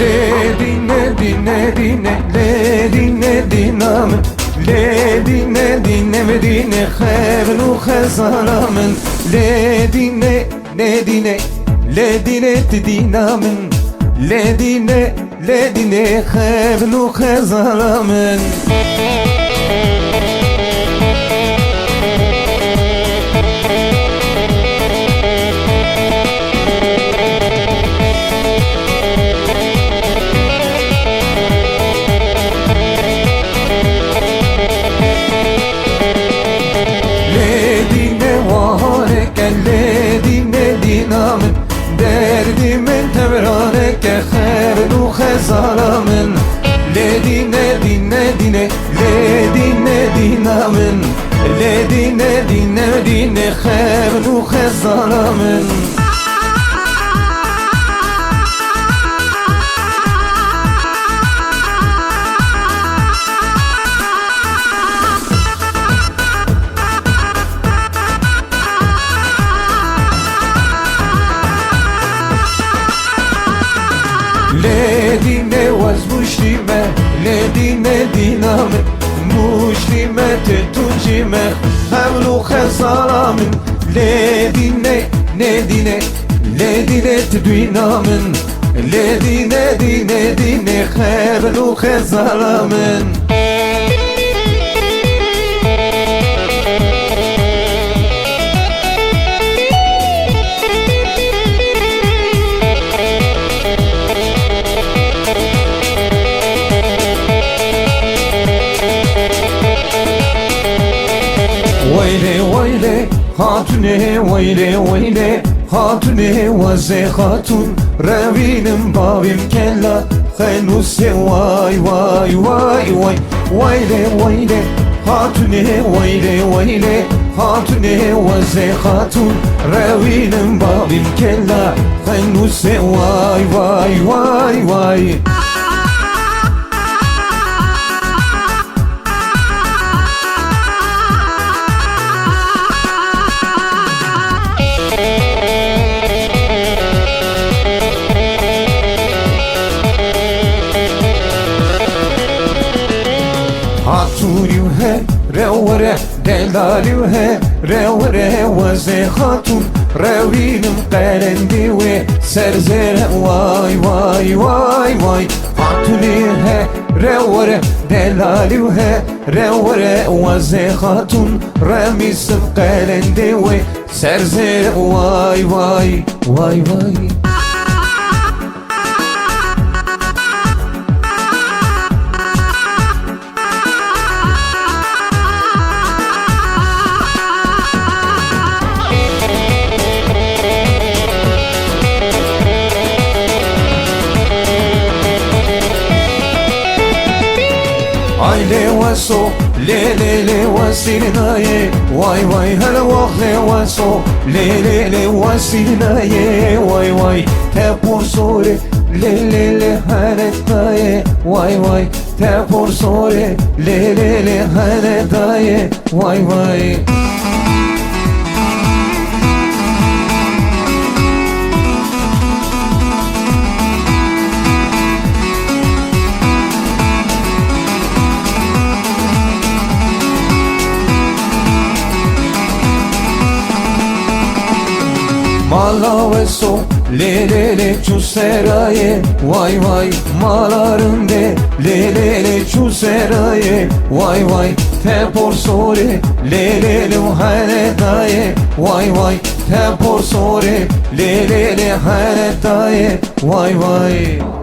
le dine dine dine le dine dinamen le dine dine medine khevlu khazaramen le dine le dine le dine dinamen le dine khevlu khazaramen derdimin tevrareke khevlu khazaramen le dine dine dine le dine dinamen le dine dine dine khevlu khazaramen Ledine was muslime, ledine diname muslime te tuncime havlu khazaramen ledine ledine ledine te dinamen ledine dine dine havlu khazaramen Vayle vayle hatune vayle vayle hatune vaze hatun revinim bavim kella khenuse vay vay vay vay vayle vayle hatune vayle vayle hatune vaze hatun revinim bavim kella khenuse vay vay vay vay hatuniu he revre delaliu he revre vaze hatun revinim qelendi ve serzere vay vay vay vay hatuniu he revre delaliu he revre vaze hatun remisim qelendi ve serzere vay vay vay vay Aile waso le le le wasilinaye vay vay hala wakle waso le le le wasilinaye vay vay te por sore le le le haletaye vay vay te por sore le le le haletaye vay vay Mala ve so le le le çuseraye vay vay malarında le le le çuseraye vay vay te por sore le le le haletaye vay vay te por sore le le le haletaye vay vay